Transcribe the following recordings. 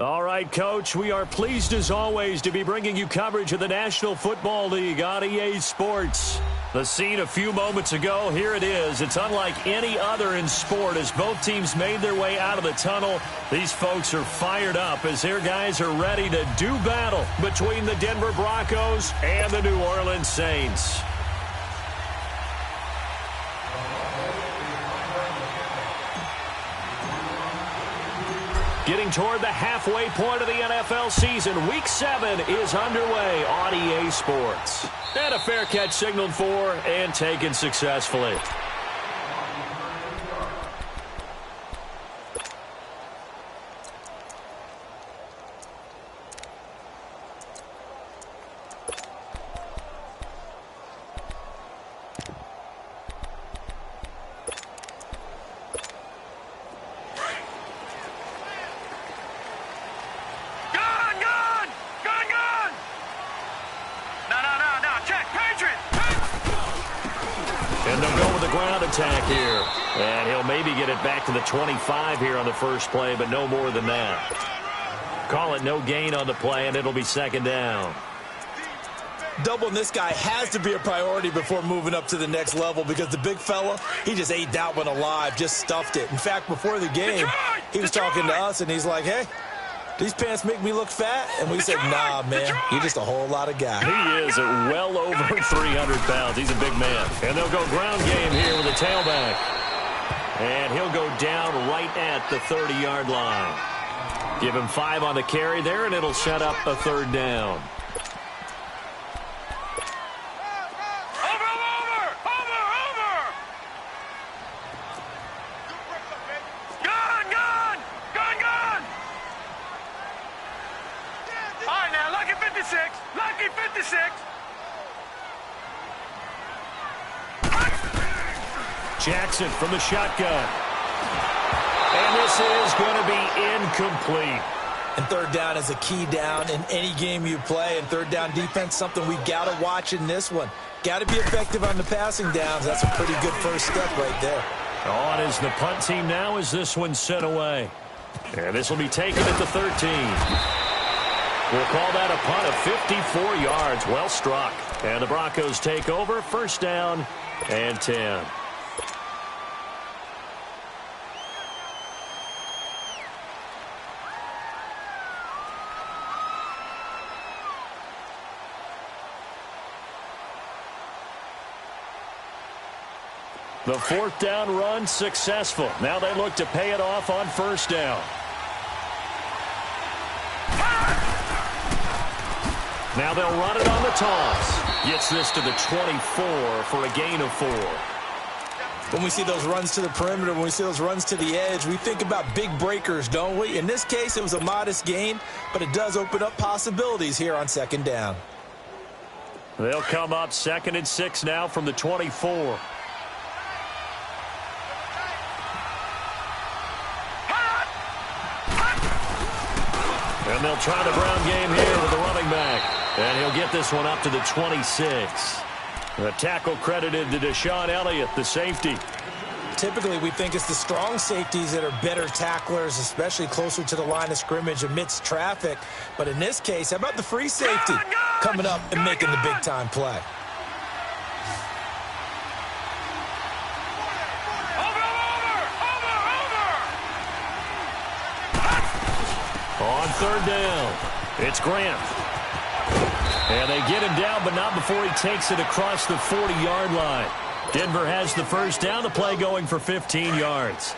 All right, Coach, we are pleased as always to be bringing you coverage of the National Football League on EA Sports. The scene a few moments ago, here it is. It's unlike any other in sport as both teams made their way out of the tunnel. These folks are fired up as their guys are ready to do battle between the Denver Broncos and the New Orleans Saints. Getting toward the halfway point of the NFL season, Week 7 is underway on EA Sports. And a fair catch signaled for and taken successfully. Attack here, and he'll maybe get it back to the 25 here on the first play, but no more than that. Call it no gain on the play, and it'll be second down. Doubling this guy has to be a priority before moving up to the next level because the big fella, he just ate that one alive, just stuffed it. In fact, before the game, he was talking to us, and he's like, hey, these pants make me look fat? And we said, nah, man, you're just a whole lot of guy. He is at well over 300 pounds. He's a big man. And they'll go ground game here with a tailback. And he'll go down right at the 30-yard line. Give him 5 on the carry there, and it'll set up a third down. Jackson from the shotgun. And this is going to be incomplete. And third down is a key down in any game you play. And third down defense, something we got to watch in this one. Got to be effective on the passing downs. That's a pretty good first step right there. On is the punt team now as this one's sent away. And this will be taken at the 13. We'll call that a punt of 54 yards. Well struck. And the Broncos take over. First down and 10. The fourth down run successful. Now they look to pay it off on first down. Now they'll run it on the toss. Gets this to the 24 for a gain of 4. When we see those runs to the perimeter, when we see those runs to the edge, we think about big breakers, don't we? In this case, it was a modest gain, but it does open up possibilities here on second down. They'll come up 2nd and 6 now from the 24. And they'll try the ground game here with the running back. And he'll get this one up to the 26. The tackle credited to Deshaun Elliott, the safety. Typically, we think it's the strong safeties that are better tacklers, especially closer to the line of scrimmage amidst traffic. But in this case, how about the free safety coming up and making the big-time play? On third down, it's Grant. And they get him down, but not before he takes it across the 40-yard line. Denver has the first down, the play going for 15 yards.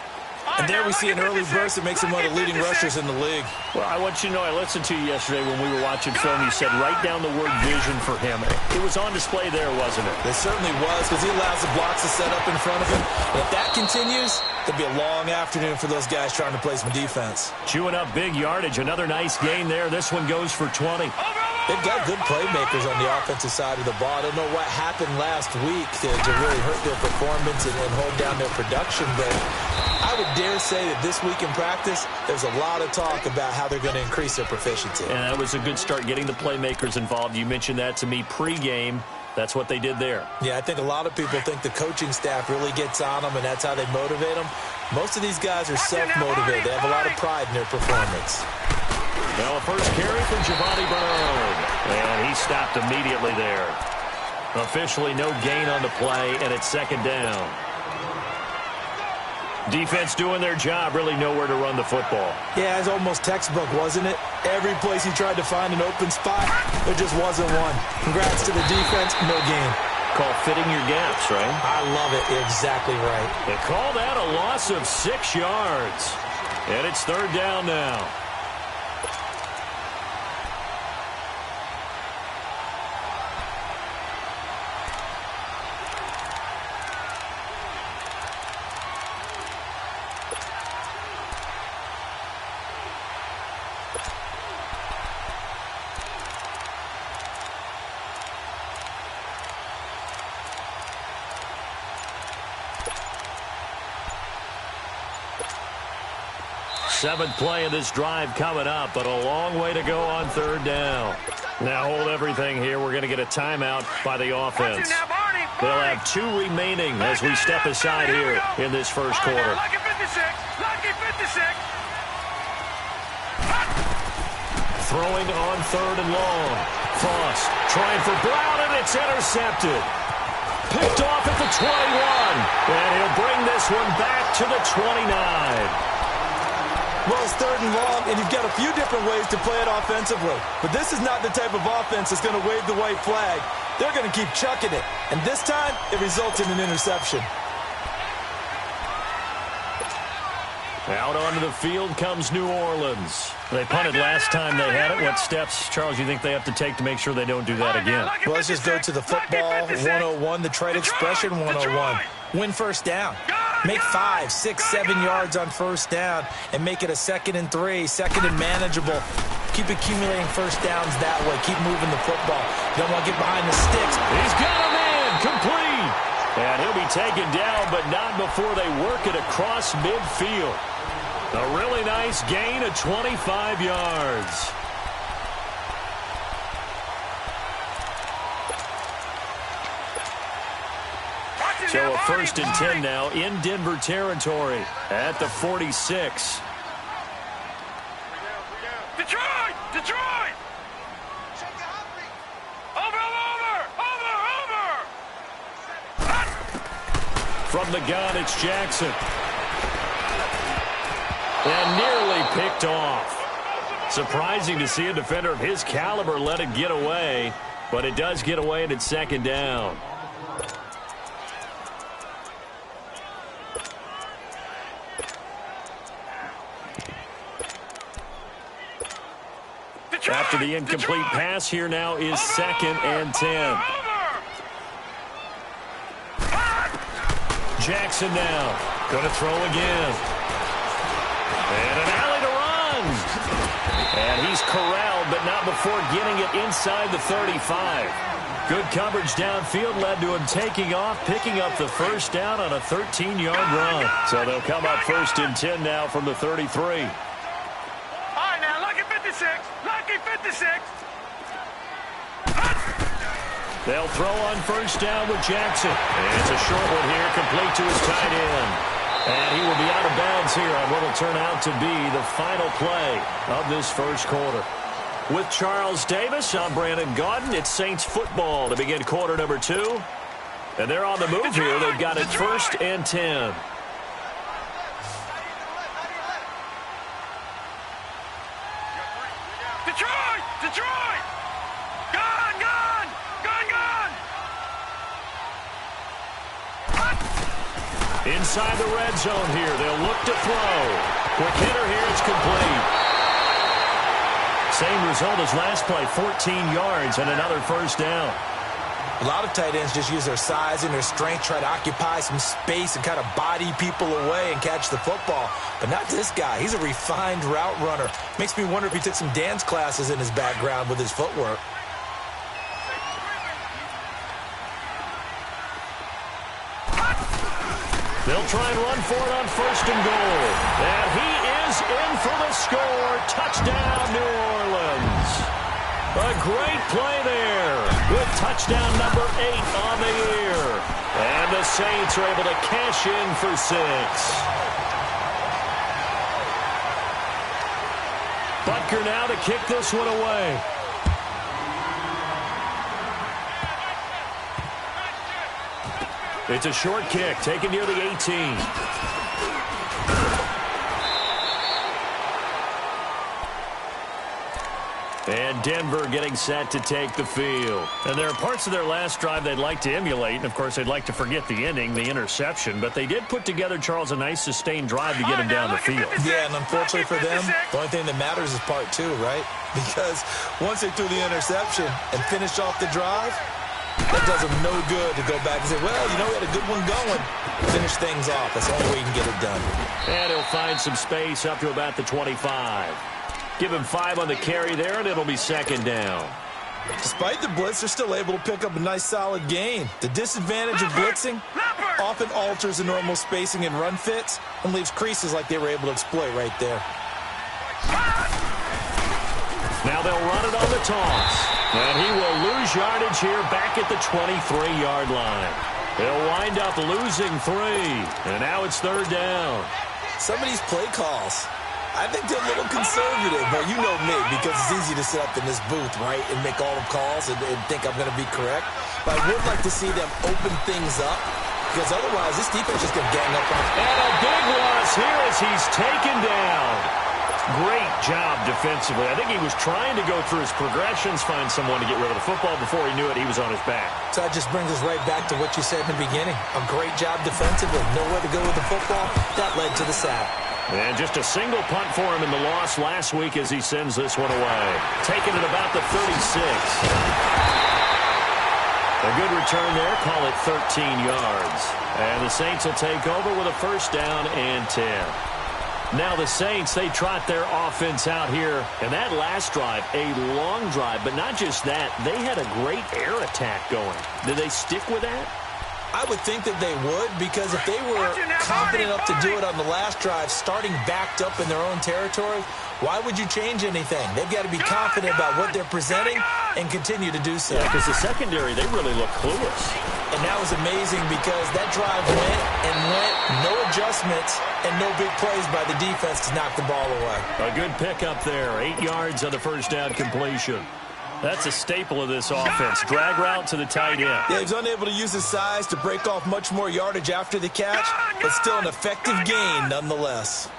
And there we see an early burst that makes him one of the leading rushers in the league. Well, I want you to know, I listened to you yesterday when we were watching film. You said write down the word vision for him. It was on display there, wasn't it? It certainly was, because he allows the blocks to set up in front of him. And if that continues, it'll be a long afternoon for those guys trying to play some defense. Chewing up big yardage. Another nice gain there. This one goes for 20. They've got good playmakers on the offensive side of the ball. I don't know what happened last week to really hurt their performance and hold down their production, but I would dare say that this week in practice, there's a lot of talk about how they're going to increase their proficiency. And that was a good start, getting the playmakers involved. You mentioned that to me pregame. That's what they did there. Yeah, I think a lot of people think the coaching staff really gets on them, and that's how they motivate them. Most of these guys are self-motivated. They have a lot of pride in their performance. Now a first carry for Giovanni Bernard. And he stopped immediately there. Officially no gain on the play, and it's second down. Defense doing their job, really nowhere to run the football. Yeah, it's almost textbook, wasn't it? Every place he tried to find an open spot, there just wasn't one. Congrats to the defense, no gain. Call fitting your gaps, right? I love it. Exactly right. They call that a loss of 6 yards. And it's third down now. Seventh play of this drive coming up, but a long way to go on third down. Now hold everything here. We're going to get a timeout by the offense. They'll have 2 remaining as we step aside here in this first quarter. Lucky 56. Lucky 56. Throwing on third and long. Frost trying for Brown, and it's intercepted. Picked off at the 21. And he'll bring this one back to the 29. Well, it's third and long, and you've got a few different ways to play it offensively. But this is not the type of offense that's going to wave the white flag. They're going to keep chucking it. And this time, it results in an interception. Out onto the field comes New Orleans. They punted last time they had it. What steps, Charles, you think they have to take to make sure they don't do that again? Well, let's just go to the football 101, the trade expression 101. Win first down. Make 5, 6, 7 yards on first down and make it a 2nd and 3, 2nd and manageable. Keep accumulating first downs that way. Keep moving the football. You don't want to get behind the sticks. He's got a man complete. And he'll be taken down, but not before they work it across midfield. A really nice gain of 25 yards. So a 1st and 10 now in Denver territory at the 46. Detroit! Detroit! Over! From the gun, it's Jackson. And nearly picked off. Surprising to see a defender of his caliber let it get away, but it does get away and it's second down. After the incomplete pass, here now is 2nd and 10. Jackson now going to throw again. And an alley to run. And he's corralled, but not before getting it inside the 35. Good coverage downfield led to him taking off, picking up the first down on a 13-yard run. So they'll come up 1st and 10 now from the 33. Lucky 56. They'll throw on first down with Jackson. And it's a short one here, complete to his tight end. And he will be out of bounds here on what will turn out to be the final play of this first quarter. With Charles Davis, I'm Brandon Gaudin. It's Saints football to begin quarter number 2. And they're on the move here. They've got it 1st and 10. Detroit! Gone! Inside the red zone here. They'll look to throw. Quick hitter here. It's complete. Same result as last play. 14 yards and another first down. A lot of tight ends just use their size and their strength, try to occupy some space and kind of body people away and catch the football. But not this guy. He's a refined route runner. Makes me wonder if he took some dance classes in his background with his footwork. They'll try and run for it on 1st and goal. And he is in for the score. Touchdown, New Orleans. A great play there with touchdown number 8 on the year. And the Saints are able to cash in for 6. Butker now to kick this one away. It's a short kick, taken near the 18. And Denver getting set to take the field. And there are parts of their last drive they'd like to emulate. And, of course, they'd like to forget the ending, the interception. But they did put together, Charles, a nice sustained drive to get him down the field. Yeah, and unfortunately for them, the only thing that matters is part two, right? Because once they threw the interception and finished off the drive, that does them no good to go back and say, well, you know, we had a good one going. Finish things off. That's the only way you can get it done. And he'll find some space up to about the 25. Give him 5 on the carry there, and it'll be second down. Despite the blitz, they're still able to pick up a nice, solid gain. The disadvantage of blitzing often alters the normal spacing and run fits and leaves creases like they were able to exploit right there. Now they'll run it on the toss. And he will lose yardage here back at the 23-yard line. They'll wind up losing 3. And now it's third down. Some of these play calls, I think they're a little conservative, but you know me, because it's easy to sit up in this booth, right, and make all the calls and think I'm going to be correct. But I would like to see them open things up, because otherwise this defense is going to gang up on them. And a big loss here as he's taken down. Great job defensively. I think he was trying to go through his progressions, find someone to get rid of the football. Before he knew it, he was on his back. So that just brings us right back to what you said in the beginning. A great job defensively. Nowhere to go with the football. That led to the sack. And just a single punt for him in the loss last week as he sends this one away. Taking it about the 36. A good return there. Call it 13 yards. And the Saints will take over with a first down and 10. Now the Saints, they trot their offense out here. And that last drive, a long drive. But not just that, they had a great air attack going. Did they stick with that? I would think that they would, because if they were confident enough to do it on the last drive, starting backed up in their own territory, why would you change anything? They've got to be confident about what they're presenting and continue to do so. Yeah, because the secondary, they really look clueless. And that was amazing because that drive went and went, no adjustments, and no big plays by the defense to knock the ball away. A good pickup there, 8 yards on the first down completion. That's a staple of this offense. Drag route to the tight end. Yeah, he's unable to use his size to break off much more yardage after the catch, but still an effective gain nonetheless.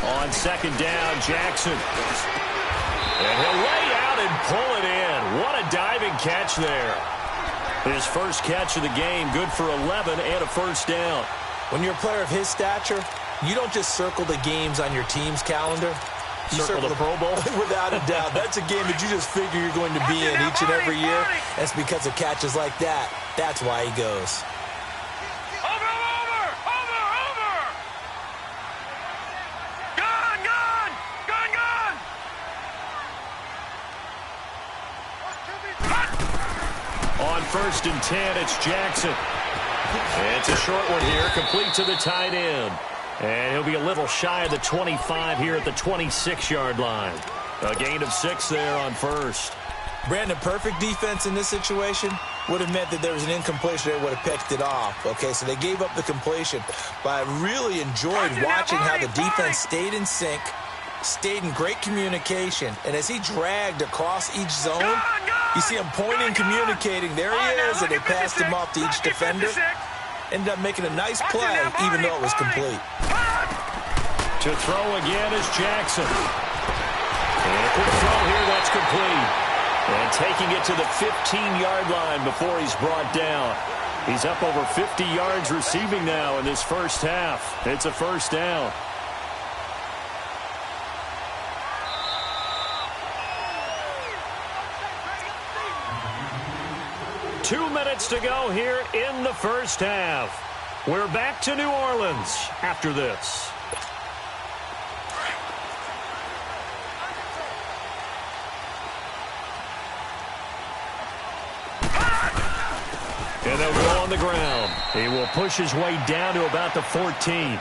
On second down, Jackson. And he'll lay out and pull it in. What a diving catch there. His first catch of the game, good for 11 and a first down. When you're a player of his stature, you don't just circle the games on your team's calendar. You circle the Pro Bowl? Without a doubt. That's a game that you just figure you're going to be in each and every year. That's because of catches like that. That's why he goes. Over! Gone! On first and 10, it's Jackson. And it's a short one here, complete to the tight end. And he'll be a little shy of the 25 here at the 26-yard line. A gain of 6 there on first. Brandon, perfect defense in this situation would have meant that there was an incompletion that would have picked it off. Okay, so they gave up the completion. But I really enjoyed watching how the defense stayed in sync, stayed in great communication. And as he dragged across each zone, you see him pointing, communicating. There he is, and they passed him off to each defender. Ended up making a nice play, even though it was complete. To throw again is Jackson. And a quick throw here, that's complete. And taking it to the 15-yard line before he's brought down. He's up over 50 yards receiving now in this first half. It's a first down. Two minutes to go here in the first half. We're back to New Orleans after this. And they'll go on the ground. He will push his way down to about the 14.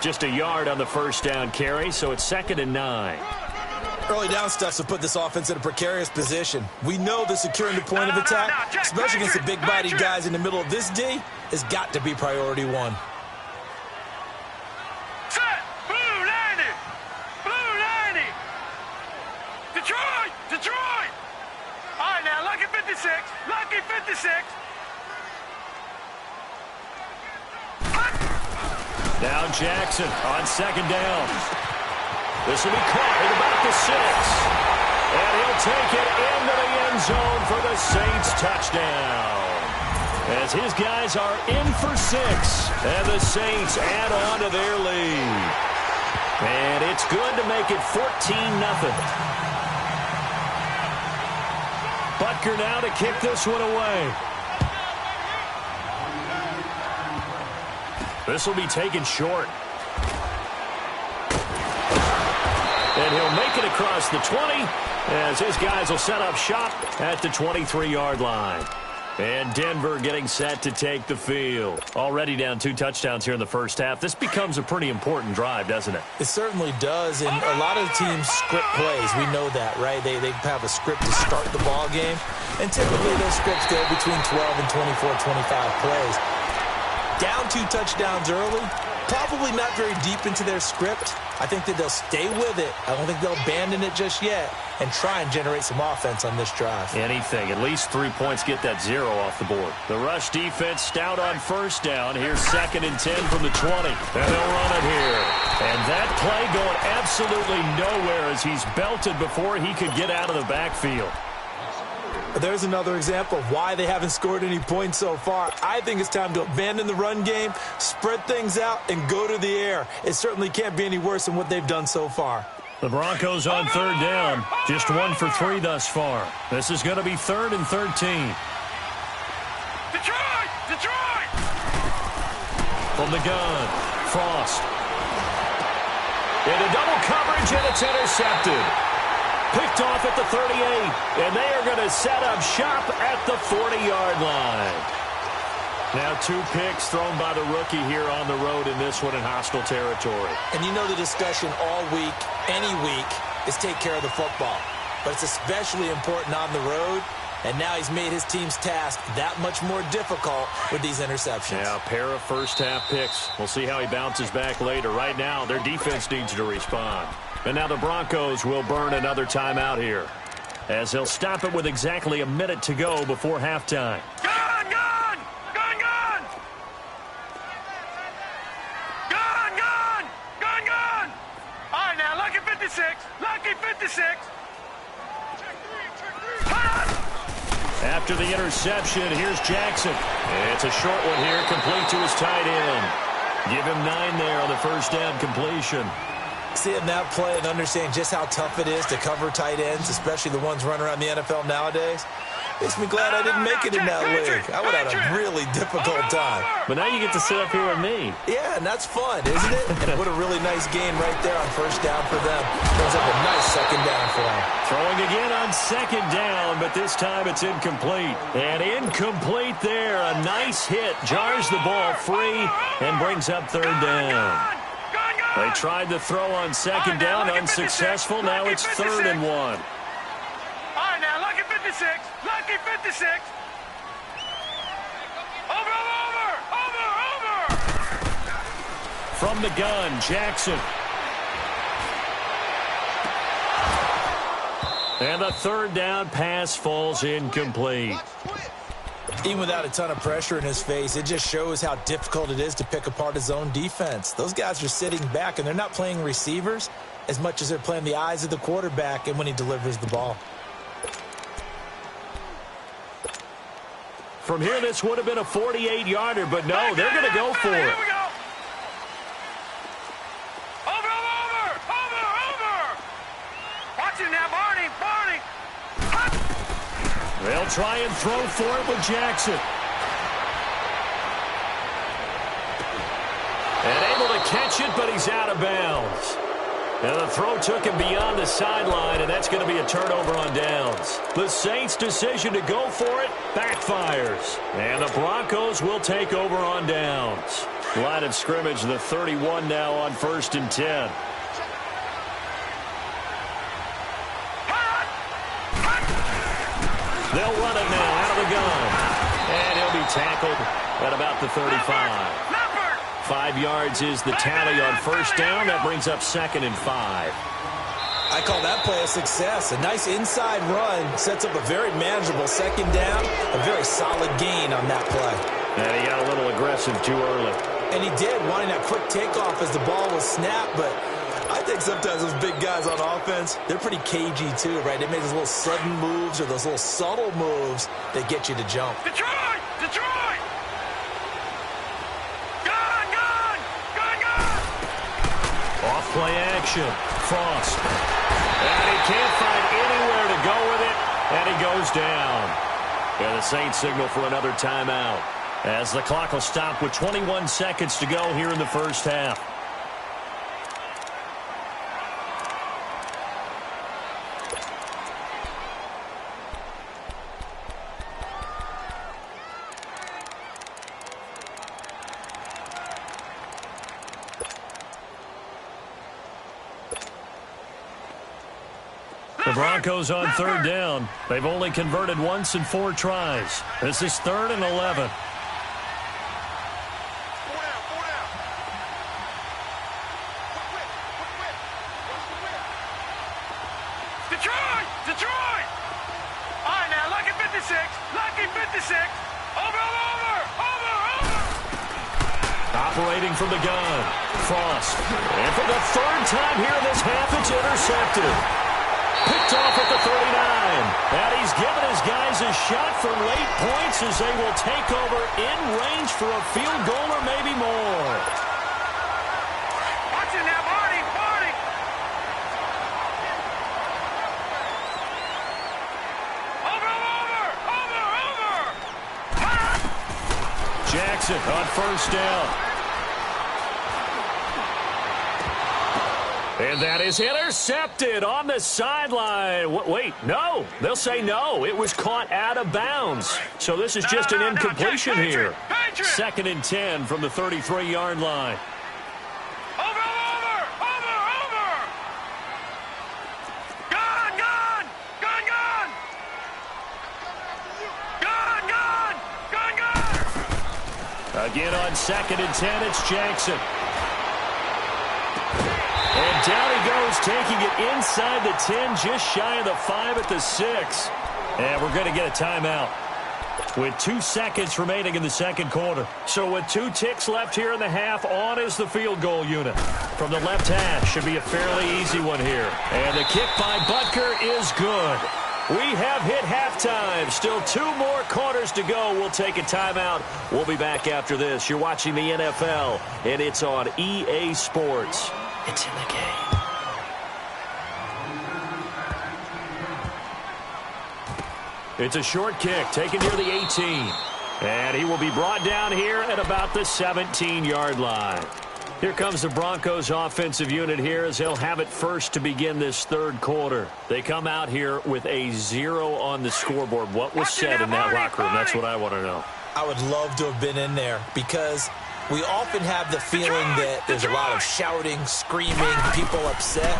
Just a yard on the first down carry, so it's 2nd and 9. Early down stuff to put this offense in a precarious position. We know the securing the point of attack, especially against the big-bodied guys in the middle of this D, has got to be priority one. 56. Lucky 56. Now Jackson on second down. This will be caught at about the 6. And he'll take it into the end zone for the Saints touchdown. As his guys are in for 6. And the Saints add on to their lead. And it's good to make it 14-0. Butker now to kick this one away. This will be taken short. And he'll make it across the 20 as his guys will set up shop at the 23-yard line. And Denver getting set to take the field. Already down 2 touchdowns here in the first half. This becomes a pretty important drive, doesn't it? It certainly does, and a lot of teams script plays. We know that, right? They have a script to start the ball game, and typically those scripts go between 12 and 24, 25 plays. Down 2 touchdowns early, probably not very deep into their script. I think that they'll stay with it. I don't think they'll abandon it just yet and try and generate some offense on this drive. Anything. At least 3 points get that 0 off the board. The rush defense stout on first down. Here's 2nd and 10 from the 20. And they'll run it here. And that play going absolutely nowhere as he's belted before he could get out of the backfield. There's another example of why they haven't scored any points so far. I think it's time to abandon the run game, spread things out, and go to the air. It certainly can't be any worse than what they've done so far. The Broncos on 3rd down. Just 1 for 3 thus far. This is going to be 3rd and 13. Detroit! Detroit! From the gun, Frost. Into double coverage, and it's intercepted. Picked off at the 38, and they are going to set up shop at the 40-yard line. Now 2 picks thrown by the rookie here on the road in this one in hostile territory. And you know the discussion all week, any week, is take care of the football. But it's especially important on the road, and now he's made his team's task that much more difficult with these interceptions. Yeah, a pair of first-half picks. We'll see how he bounces back later. Right now, their defense needs to respond. And now the Broncos will burn another timeout here, as he'll stop it with exactly a minute to go before halftime. Gun! Gun! Gun! Gun! Gun! Gun! Gun! Gun! All right, now, lucky 56. Lucky 56. After the interception, here's Jackson. It's a short one here, complete to his tight end. Give him 9 there on the first down completion. Seeing that play and understanding just how tough it is to cover tight ends, especially the ones running around the NFL nowadays, makes me glad I didn't make it in that league. I would have had a really difficult time. But now you get to sit up here with me. Yeah, and that's fun, isn't it? And what a really nice game right there on first down for them. Brings up a nice second down for them. Throwing again on second down, but this time it's incomplete. And incomplete there. A nice hit. Jars the ball free and brings up 3rd down. They tried to throw on second down, unsuccessful. Now it's 3rd and 1. All right, now, lucky 56. Lucky 56. Over. From the gun, Jackson. And the 3rd down pass falls incomplete. Even without a ton of pressure in his face, it just shows how difficult it is to pick apart his own defense. Those guys are sitting back, and they're not playing receivers as much as they're playing the eyes of the quarterback and when he delivers the ball. From here, this would have been a 48-yarder, but no, they're going to go for it. Here we go. Over. Watch it now, Barney. They'll try and throw for it with Jackson. And able to catch it, but he's out of bounds. And the throw took him beyond the sideline, and that's going to be a turnover on downs. The Saints' decision to go for it backfires. And the Broncos will take over on downs. Line of scrimmage, the 31 now on 1st and 10. They'll run it now out of the gun. And he'll be tackled at about the 35. 5 yards is the tally on first down. That brings up 2nd and 5. I call that play a success. A nice inside run sets up a very manageable second down, a very solid gain on that play. And he got a little aggressive too early. And he did, wanting that quick takeoff as the ball was snapped, but I think sometimes those big guys on offense, they're pretty cagey too, right? They make those little sudden moves or those little subtle moves that get you to jump. Detroit! Detroit! Gun! Gun! Gun! Gun! Off play action. Frost. And he can't find anywhere to go with it, and he goes down. And the Saints signal for another timeout, as the clock will stop with 21 seconds to go here in the first half. The Broncos on third down. They've only converted once in 4 tries. This is 3rd and 11. Detroit! Detroit! All right, now, lucky 56. Lucky 56. Over! Operating from the gun. Frost. And for the 3rd time here in this half, it's intercepted. Picked off at the 39. And he's given his guys a shot for late points as they will take over in range for a field goal or maybe more. Watch it now, Marty! Marty! Over! Jackson on first down. And that is intercepted on the sideline. Wait, no. They'll say no. It was caught out of bounds. So this is just an incompletion here. 2nd and 10 from the 33-yard line. Over! Gun! Gun! Gun! Gun! Gun! Gun! Gun! Gun! Again on 2nd and 10, it's Jackson. And down he goes, taking it inside the 10, just shy of the 5 at the 6. And we're going to get a timeout with 2 seconds remaining in the second quarter. So with 2 ticks left here in the half, on is the field goal unit. From the left hash, should be a fairly easy one here. And the kick by Butker is good. We have hit halftime. Still 2 more quarters to go. We'll take a timeout. We'll be back after this. You're watching the NFL, and it's on EA Sports. It's in the game. It's a short kick taken near the 18. And he will be brought down here at about the 17-yard line. Here comes the Broncos offensive unit here as they'll have it first to begin this third quarter. They come out here with a 0 on the scoreboard. What was said in that locker room? That's what I want to know. I would love to have been in there because we often have the feeling that there's a lot of shouting, screaming, people upset.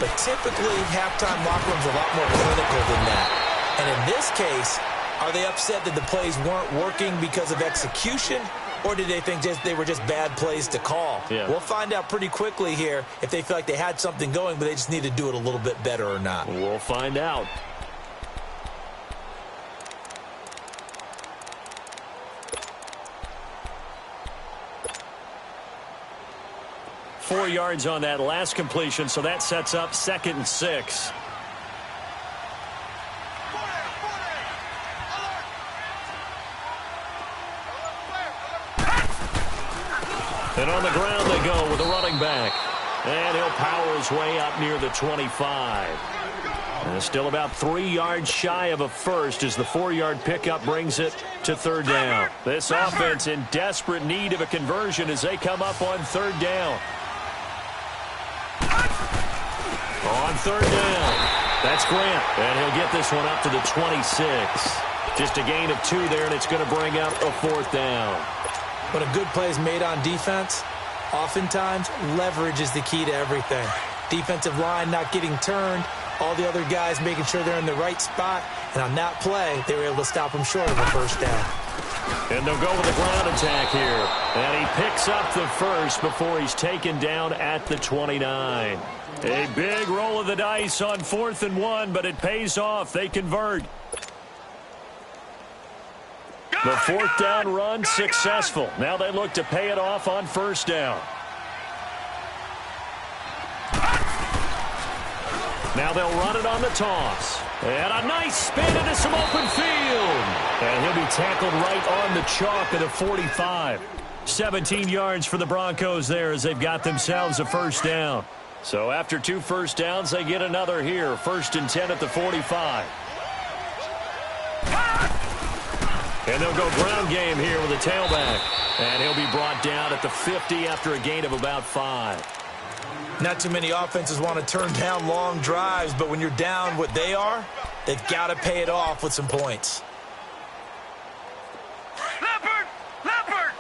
But typically, halftime locker rooms are a lot more clinical than that. And in this case, are they upset that the plays weren't working because of execution? Or did they think they were just bad plays to call? Yeah. We'll find out pretty quickly here if they feel like they had something going, but they just need to do it a little bit better or not. We'll find out. Four yards on that last completion, so that sets up 2nd and 6. And on the ground they go with a running back. And he'll power his way up near the 25. And still about 3 yards shy of a first as the 4-yard pickup brings it to 3rd down. This offense in desperate need of a conversion as they come up on 3rd down. On 3rd down, that's Grant. And he'll get this one up to the 26. Just a gain of 2 there, and it's going to bring up a 4th down. When a good play is made on defense, oftentimes leverage is the key to everything. Defensive line not getting turned, all the other guys making sure they're in the right spot, and on that play, they were able to stop them short of a 1st down. And they'll go with a ground attack here. And he picks up the first before he's taken down at the 29. A big roll of the dice on 4th and 1, but it pays off. They convert. The 4th down run successful. Now they look to pay it off on 1st down. Now they'll run it on the toss. And a nice spin into some open field. And he'll be tackled right on the chalk at the 45. 17 yards for the Broncos there as they've got themselves a 1st down. So after 2 first downs, they get another here. 1st and 10 at the 45. And they'll go ground game here with a tailback. And he'll be brought down at the 50 after a gain of about 5. Not too many offenses want to turn down long drives, but when you're down what they are, they've got to pay it off with some points. Leopard! Leopard!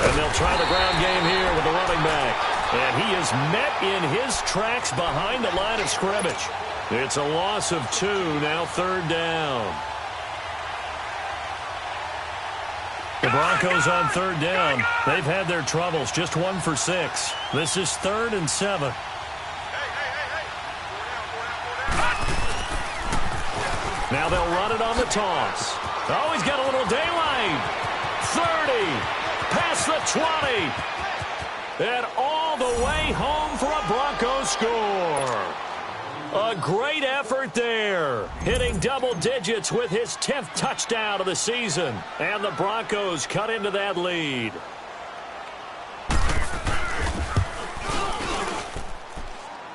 And they'll try the ground game here with the running back. And he is met in his tracks behind the line of scrimmage. It's a loss of 2, now 3rd down. The Broncos on 3rd down. They've had their troubles, just 1 for 6. This is 3rd and 7. Now they'll run it on the toss. Oh, he's got a little daylight. 30, past the 20, and all the way home for a Broncos score. A great effort there, hitting double digits with his 10th touchdown of the season. And the Broncos cut into that lead.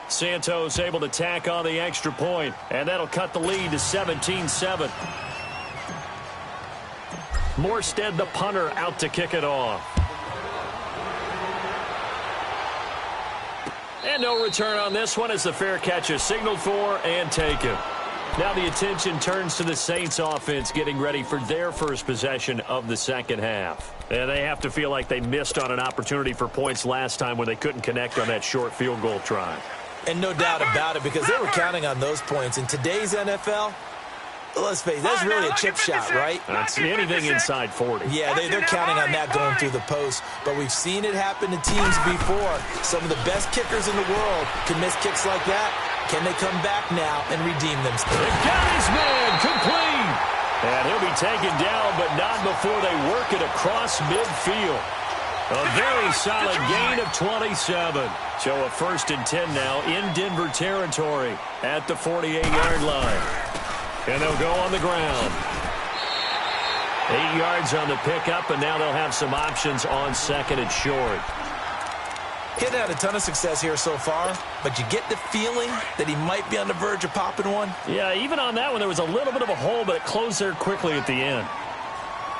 Santos able to tack on the extra point, and that'll cut the lead to 17-7. Morstead, the punter, out to kick it off. And no return on this one as the fair catch is signaled for and taken. Now the attention turns to the Saints offense getting ready for their first possession of the second half. And they have to feel like they missed on an opportunity for points last time when they couldn't connect on that short field goal try. And no doubt about it, because they were counting on those points. In today's NFL, let's face it, that's really a chip shot, right? That's anything inside 40. Yeah, they're counting on that going through the post. But we've seen it happen to teams before. Some of the best kickers in the world can miss kicks like that. Can they come back now and redeem themselves? They've got his man complete. And he'll be taken down, but not before they work it across midfield. A very solid gain of 27. So a 1st and 10 now in Denver territory at the 48-yard line. And they'll go on the ground. 8 yards on the pickup, and now they'll have some options on 2nd and short. He's had a ton of success here so far, but you get the feeling that he might be on the verge of popping one. Yeah, even on that one, there was a little bit of a hole, but it closed there quickly at the end.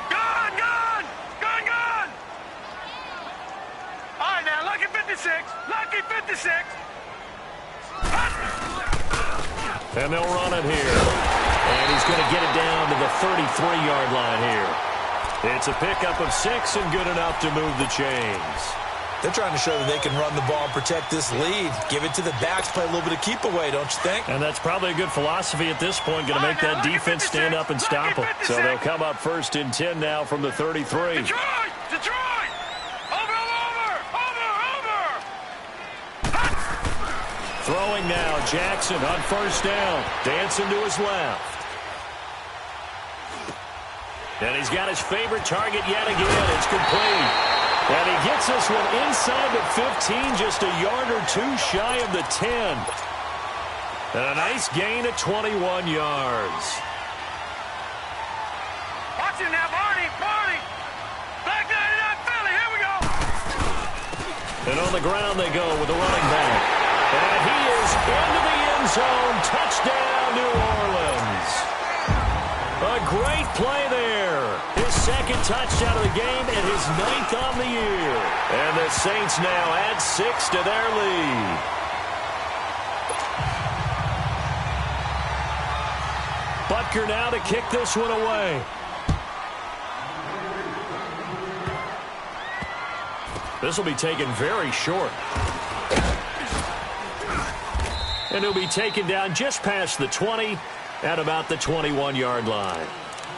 Gone! Gone! Gone! Gone! All right, now, lucky 56. Lucky 56. And they'll run it here. And he's going to get it down to the 33-yard line here. It's a pickup of 6 and good enough to move the chains. They're trying to show that they can run the ball and protect this lead. Give it to the backs, play a little bit of keep away, don't you think? And that's probably a good philosophy at this point, going to make that defense stand up and stop them. So they'll come up 1st and 10 now from the 33. Detroit! Detroit! Over! Throwing now, Jackson on 1st down. Dancing to his left. And he's got his favorite target yet again. It's complete. And he gets this one inside the 15, just a yard or 2 shy of the 10. And a nice gain of 21 yards. Watch him now, Barney! Barney! Black 99 Philly, here we go! And on the ground they go with the running back. And he is into the end zone. Touchdown, New Orleans. A great play there. His 2nd touchdown of the game and his 9th on the year. And the Saints now add 6 to their lead. Butker now to kick this one away. This will be taken very short. And he'll be taken down just past the 20 at about the 21-yard line.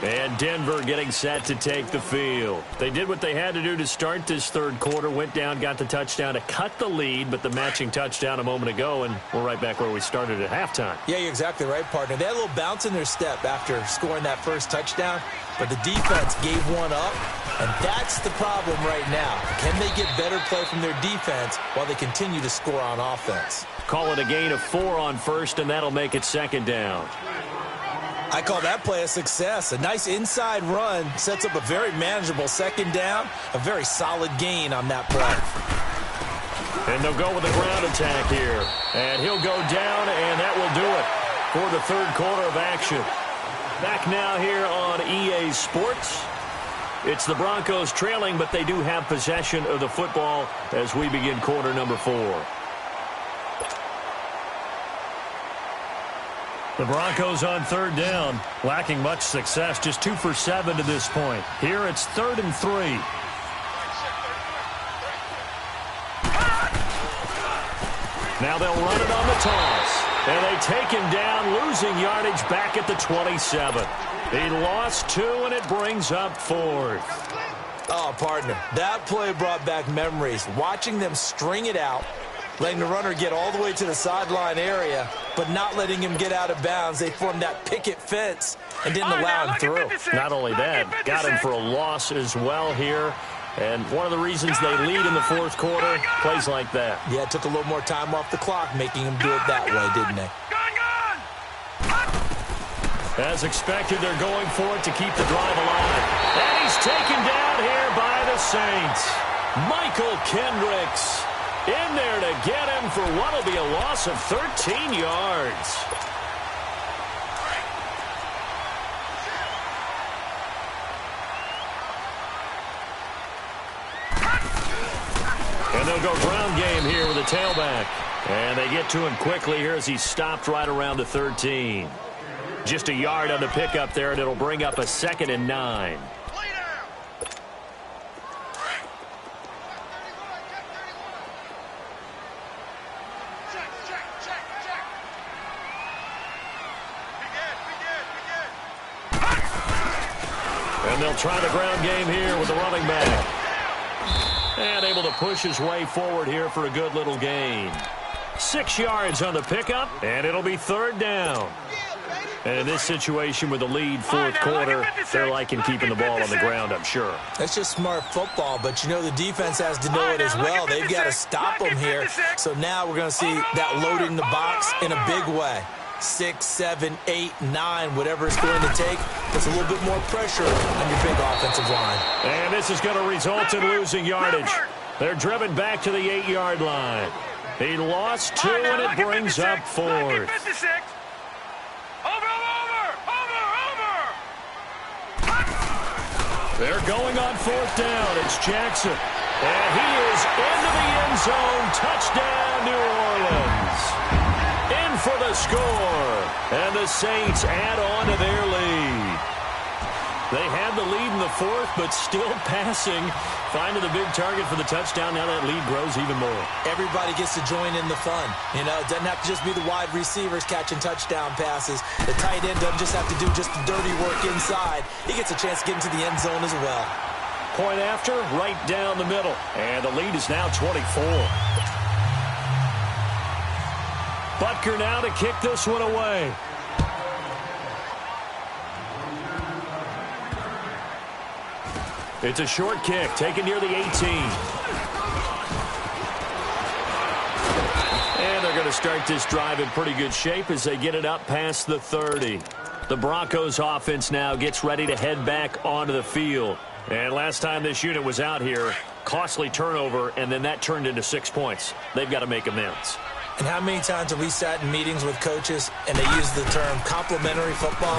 And Denver getting set to take the field. They did what they had to do to start this third quarter. Went down, got the touchdown to cut the lead, but the matching touchdown a moment ago, and we're right back where we started at halftime. Yeah, you're exactly right, partner. They had a little bounce in their step after scoring that first touchdown, but the defense gave one up, and that's the problem right now. Can they get better play from their defense while they continue to score on offense? Call it a gain of 4 on first, and that'll make it second down. I call that play a success. A nice inside run sets up a very manageable second down, a very solid gain on that play. And they'll go with a ground attack here. And he'll go down, and that will do it for the third quarter of action. Back now here on EA Sports. It's the Broncos trailing, but they do have possession of the football as we begin quarter number 4. The Broncos on third down, lacking much success, just 2 for 7 to this point. Here it's 3rd and 3. Now they'll run it on the toss. And they take him down, losing yardage back at the 27. He lost 2, and it brings up 4th. Oh, partner, that play brought back memories. Watching them string it out, letting the runner get all the way to the sideline area, but not letting him get out of bounds. They formed that picket fence and didn't allow him through. Not only that, got him for a loss as well here. And one of the reasons they lead in the fourth quarter, plays like that. Yeah, it took a little more time off the clock, making him do it that way, didn't they? As expected, they're going for it to keep the drive alive. And he's taken down here by the Saints. Michael Kendricks in there to get him for what will be a loss of 13 yards. And they'll go ground game here with a tailback. And they get to him quickly here as he's stopped right around the 13. Just a yard on the pickup there, and it'll bring up a 2nd and 9. And they'll try the ground game here with the running back. And able to push his way forward here for a good little gain. 6 yards on the pickup, and it'll be 3rd down. And in this situation with the lead fourth quarter, they're liking keeping the ball on the ground, I'm sure. That's just smart football, but you know the defense has to know it as well. They've got to stop them here. So now we're going to see that loading the box in a big way. 6, 7, 8, 9, whatever it's going to take. Puts a little bit more pressure on your big offensive line. And this is going to result in losing yardage. They're driven back to the 8-yard line. He lost 2, and it brings up 4th. They're going on 4th down. It's Jackson. And he is into the end zone. Touchdown, New Orleans. In for the score. And the Saints add on to their lead. They had the lead in the 4th, but still passing. Finding the big target for the touchdown. Now that lead grows even more. Everybody gets to join in the fun. You know, it doesn't have to just be the wide receivers catching touchdown passes. The tight end doesn't just have to do just the dirty work inside. He gets a chance to get into the end zone as well. Point after, right down the middle. And the lead is now 24. Butker now to kick this one away. It's a short kick, taken near the 18. And they're going to start this drive in pretty good shape as they get it up past the 30. The Broncos offense now gets ready to head back onto the field. And last time this unit was out here, costly turnover, and then that turned into 6 points. They've got to make amends. And how many times have we sat in meetings with coaches and they use the term complementary football?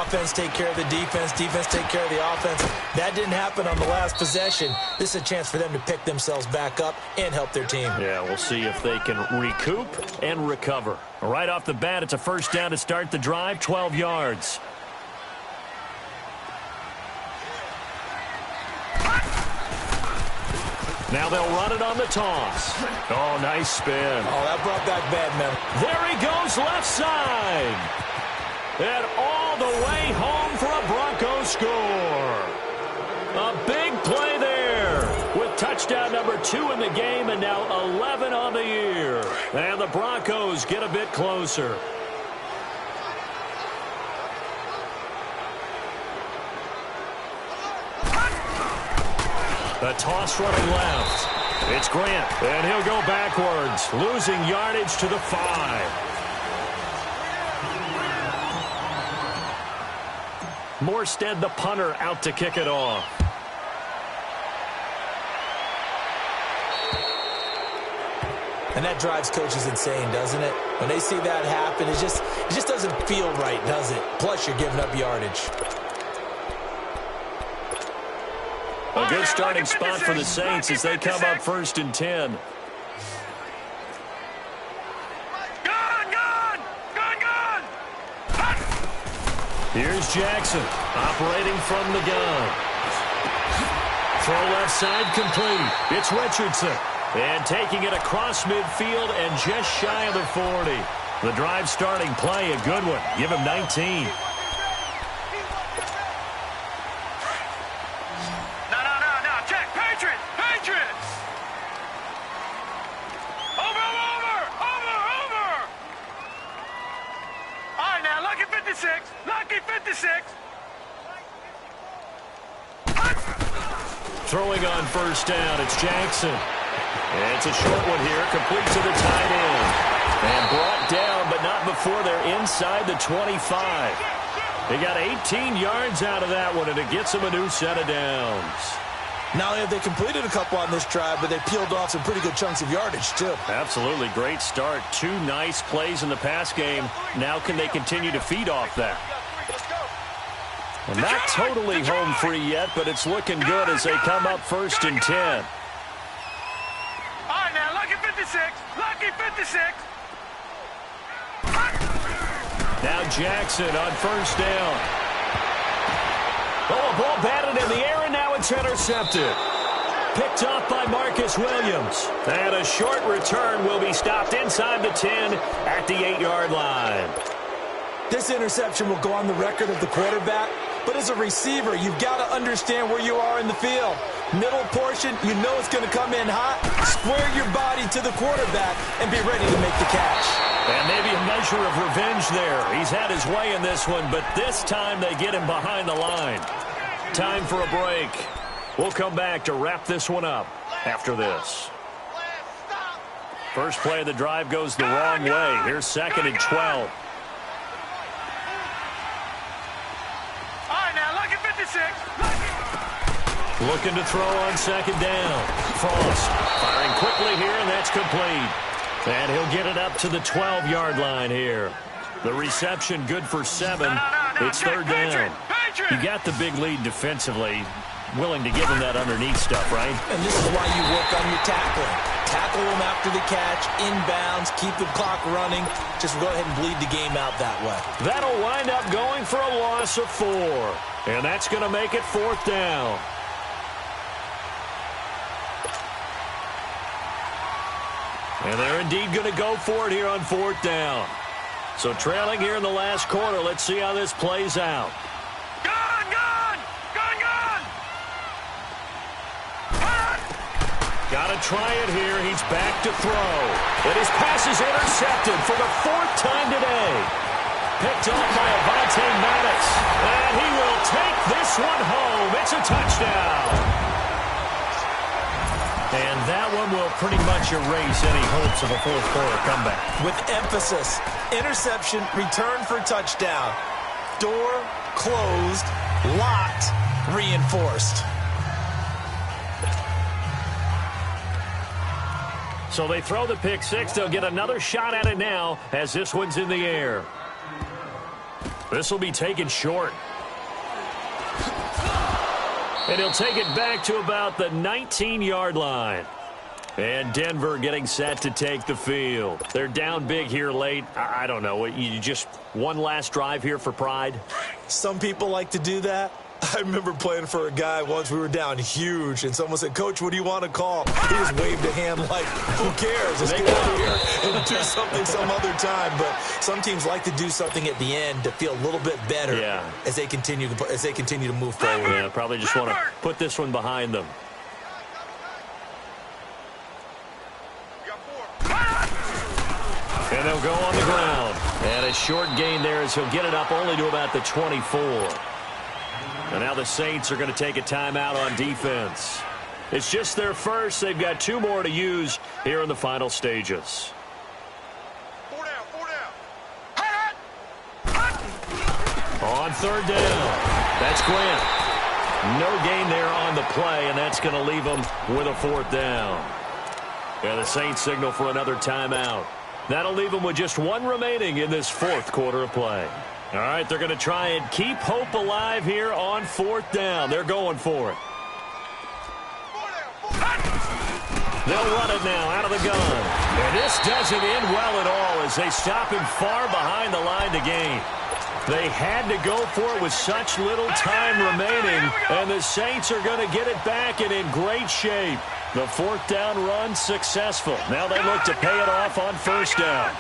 Offense take care of the defense, defense take care of the offense. That didn't happen on the last possession. This is a chance for them to pick themselves back up and help their team. Yeah, we'll see if they can recoup and recover. Right off the bat, it's a 1st down to start the drive, 12 yards. Now they'll run it on the toss. Oh, nice spin. Oh, that brought back bad memory. There he goes left side. And all the way home for a Broncos score. A big play there with touchdown number 2 in the game and now 11 on the year. And the Broncos get a bit closer. A toss running left. It's Grant, and he'll go backwards, losing yardage to the 5. Morstead, the punter, out to kick it off. And that drives coaches insane, doesn't it? When they see that happen, it just doesn't feel right, does it? Plus, you're giving up yardage. A good starting spot for the Saints as they come up 1st and 10. Here's Jackson, operating from the gun. Throw left side complete. It's Richardson. And taking it across midfield and just shy of the 40. The drive starting play, a good one. Give him 19. No. Check. Patriots. Over. All right, now, lucky 56. Throwing on 1st down, it's Jackson. And it's a short one here, complete to the tight end. And brought down, but not before they're inside the 25. They got 18 yards out of that one, and it gets them a new set of downs. Not only have they completed a couple on this drive, but they peeled off some pretty good chunks of yardage, too. Absolutely great start. 2 nice plays in the pass game. Now can they continue to feed off that? Well, not totally home free yet, but it's looking good as they come up 1st and 10. All right, now, lucky 56. Now Jackson on 1st down. Oh, a ball batted in the air, and now it's intercepted. Picked off by Marcus Williams. And a short return will be stopped inside the 10 at the 8-yard line. This interception will go on the record of the quarterback, but as a receiver, you've got to understand where you are in the field. Middle portion, you know it's going to come in hot. Square your body to the quarterback and be ready to make the catch. And maybe a measure of revenge there. He's had his way in this one, but this time they get him behind the line. Time for a break. We'll come back to wrap this one up after this. First play of the drive goes the wrong way. Here's 2nd and 12. Looking to throw on 2nd down. Frost firing quickly here, and that's complete. And he'll get it up to the 12-yard line here. The reception good for 7. It's 3rd down. You got the big lead defensively. Willing to give him that underneath stuff, right? And this is why you work on your tackling. Tackle him after the catch, inbounds, keep the clock running. Just go ahead and bleed the game out that way. That'll wind up going for a loss of 4. And that's going to make it 4th down. And they're indeed going to go for it here on 4th down. So trailing here in the last quarter, let's see how this plays out. Got to try it here. He's back to throw. And his pass is intercepted for the 4th time today. Picked off by Avonte Maddox. And he will take this one home. It's a touchdown. And that one will pretty much erase any hopes of a 4th quarter comeback. With emphasis, interception, return for touchdown. Door closed, locked, reinforced. So they throw the pick 6. They'll get another shot at it now as this one's in the air. This will be taken short. And he'll take it back to about the 19-yard line. And Denver getting set to take the field. They're down big here late. I don't know. You just one last drive here for pride? Some people like to do that. I remember playing for a guy once. We were down huge, and someone said, "Coach, what do you want to call?" He just waved a hand like, "Who cares? Let's get out of here and do something some other time." But some teams like to do something at the end to feel a little bit better as they continue to move forward. Yeah, probably just want to put this one behind them. And they'll go on the ground. And a short gain there as he'll get it up only to about the 24. And now the Saints are going to take a timeout on defense. It's just their first. They've got 2 more to use here in the final stages. 4 down. On 3rd down. That's Grant. No gain there on the play, and that's going to leave them with a 4th down. And the Saints signal for another timeout. That'll leave them with just 1 remaining in this 4th quarter of play. All right, they're going to try and keep hope alive here on 4th down. They're going for it. They'll run it now out of the gun. And this doesn't end well at all as they stop him far behind the line to gain. They had to go for it with such little time remaining, and the Saints are going to get it back and in great shape. The 4th down run successful. Now they look to pay it off on 1st down.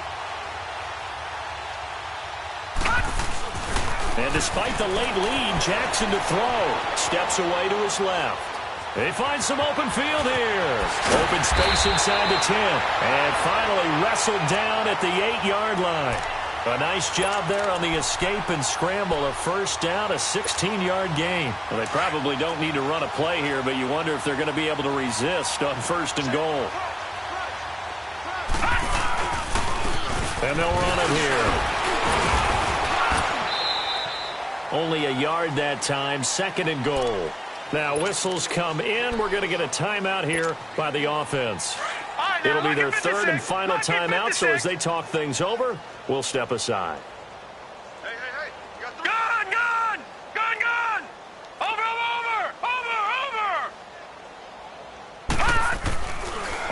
And despite the late lead, Jackson to throw. Steps away to his left. They find some open field here. Open space inside the 10. And finally wrestled down at the 8-yard line. A nice job there on the escape and scramble. A 1st down, a 16-yard gain. Well, they probably don't need to run a play here, but you wonder if they're going to be able to resist on 1st and goal. And they'll run it here. Only a yard that time, 2nd and goal. Now whistles come in. We're going to get a timeout here by the offense. It'll be their 3rd and final timeout, so as they talk things over, we'll step aside. Hey. Gun! Over!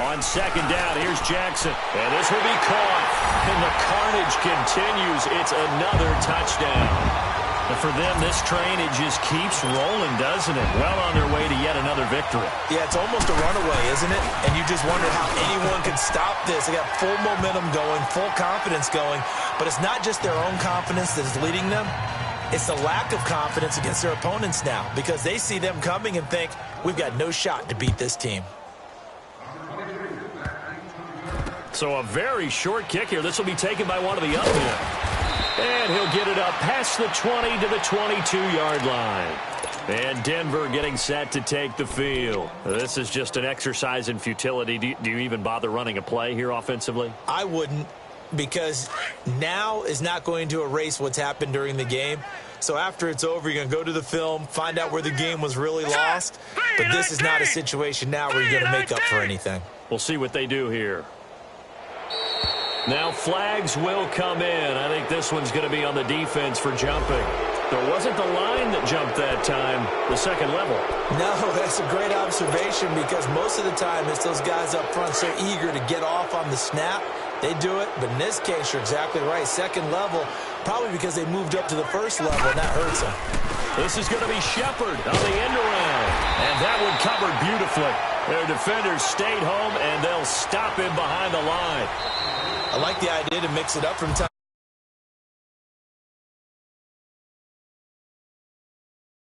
On 2nd down, here's Jackson. And this will be caught. And the carnage continues. It's another touchdown. And for them, this train, it just keeps rolling, doesn't it? Well on their way to yet another victory. Yeah, it's almost a runaway, isn't it? And you just wonder how anyone can stop this. They got full momentum going, full confidence going. But it's not just their own confidence that is leading them. It's the lack of confidence against their opponents now, because they see them coming and think, we've got no shot to beat this team. So a very short kick here. This will be taken by one of the up men. And he'll get it up past the 20 to the 22-yard line. And Denver getting set to take the field. This is just an exercise in futility. Do you even bother running a play here offensively? I wouldn't, because now is not going to erase what's happened during the game. So after it's over, you're going to go to the film, find out where the game was really lost. But this is not a situation now where you're going to make up for anything. We'll see what they do here. Now flags will come in. I think this one's going to be on the defense for jumping. There wasn't the line that jumped that time, the 2nd level. No, that's a great observation, because most of the time it's those guys up front so eager to get off on the snap. They do it, but in this case, you're exactly right. 2nd level, probably because they moved up to the 1st level, and that hurts them. This is going to be Shepard on the end around. And that one covered beautifully. Their defenders stayed home, and they'll stop him behind the line. I like the idea to mix it up from time.